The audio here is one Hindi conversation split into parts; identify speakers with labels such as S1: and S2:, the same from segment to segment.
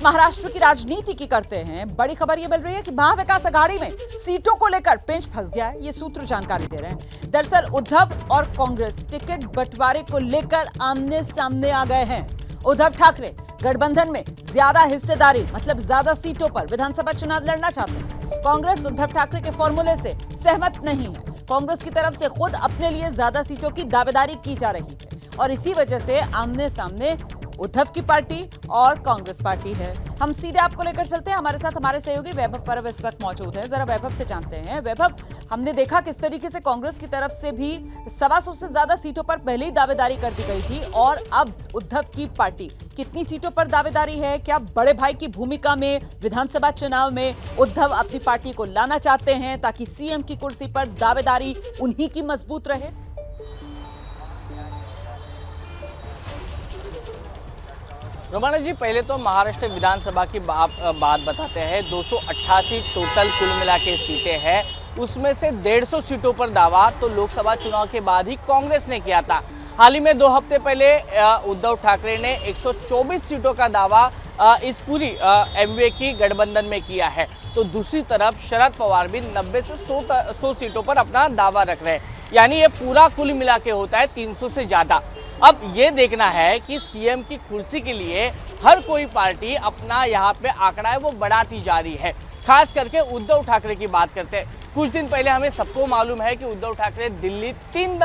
S1: महाराष्ट्र की राजनीति की करते हैं। बड़ी खबर यह मिल रही है कि महाविकास आघाड़ी में सीटों को लेकर पेंच फंस गया है। ये सूत्र जानकारी दे रहे हैं। दरअसल उद्धव और कांग्रेस टिकट बंटवारे को लेकर आमने सामने आ गए हैं। उद्धव ठाकरे गठबंधन में ज्यादा हिस्सेदारी मतलब ज्यादा सीटों पर विधानसभा चुनाव लड़ना चाहते हैं। कांग्रेस उद्धव ठाकरे के फॉर्मूले से सहमत नहीं है। कांग्रेस की तरफ से खुद अपने लिए ज्यादा सीटों की दावेदारी की जा रही है और इसी वजह से आमने सामने उद्धव की पार्टी और कांग्रेस पार्टी है। हम सीधे आपको लेकर चलते हैं। हमारे साथ हमारे सहयोगी वैभव परब इस वक्त मौजूद है। जरा वैभव से जानते हैं। वैभव, हमने देखा किस तरीके से कांग्रेस की तरफ से भी 125 से ज्यादा सीटों पर पहले ही दावेदारी कर दी गई थी और अब उद्धव की पार्टी कितनी सीटों पर दावेदारी है? क्या बड़े भाई की भूमिका में विधानसभा चुनाव में उद्धव अपनी पार्टी को लाना चाहते हैं ताकि सीएम की कुर्सी पर दावेदारी उन्हीं की मजबूत रहे?
S2: रोमाना जी, पहले तो महाराष्ट्र विधानसभा की बात बताते हैं। 288 टोटल कुल मिला के सीटें हैं, उसमें से 150 सीटों पर दावा तो लोकसभा चुनाव के बाद ही कांग्रेस ने किया था। हाल ही में 2 हफ्ते पहले उद्धव ठाकरे ने 124 सीटों का दावा इस पूरी एमवीए की गठबंधन में किया है। तो दूसरी तरफ शरद पवार भी 90 से 100 सीटों पर अपना दावा रख रहे हैं, यानी ये पूरा कुल मिला के होता है 300 से ज्यादा। अब ये देखना है कि सीएम की कुर्सी के लिए हर कोई पार्टी अपना यहाँ पे आंकड़ा है वो बढ़ाती जा रही है। खास करके उद्धव ठाकरे की बात करते हैं। कुछ दिन पहले हमें सबको मालूम है कि उद्धव ठाकरे दिल्ली 3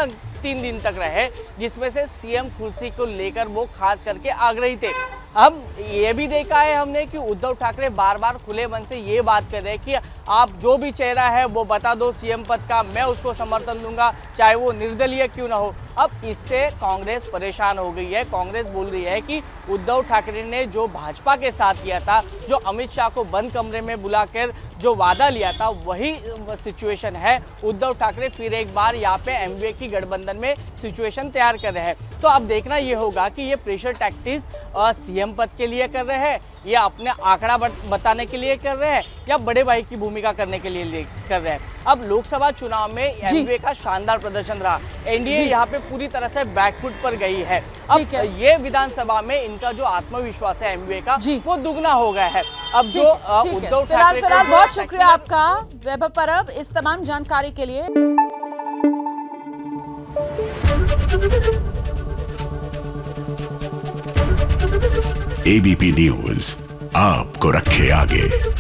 S2: दिन तक रहे, जिसमें से सीएम कुर्सी को लेकर वो खास करके आग्रही थे। अब ये भी देखा है हमने कि उद्धव ठाकरे बार बार खुले मन से ये बात कर रहे हैं कि आप जो भी चेहरा है वो बता दो सीएम पद का, मैं उसको समर्थन दूंगा, चाहे वो निर्दलीय क्यों ना हो। अब इससे कांग्रेस परेशान हो गई है। कांग्रेस बोल रही है कि उद्धव ठाकरे ने जो भाजपा के साथ किया था, जो अमित शाह को बंद कमरे में बुलाकर जो वादा लिया था, वही सिचुएशन है। उद्धव ठाकरे फिर एक बार यहाँ पे एमवीए की गठबंधन में सिचुएशन तैयार कर रहे हैं। तो अब देखना ये होगा कि ये प्रेशर टैक्टिक्स सीएम पद के लिए कर रहे हैं या अपने आंकड़ा बताने के लिए कर रहे हैं या बड़े भाई की भूमिका करने के लिए कर रहे हैं। अब लोकसभा चुनाव में एमवीए का शानदार प्रदर्शन रहा। एनडीए यहाँ पे पूरी तरह से बैकफुट पर गई है। अब ये विधानसभा में इनका जो आत्मविश्वास है एमवीए का वो दुगना हो गया है। अब जो उद्धव ठाकरे
S1: का बहुत शुक्रिया आपका वैभव परब इस तमाम जानकारी के लिए।
S3: एबीपी न्यूज आपको रखे आगे।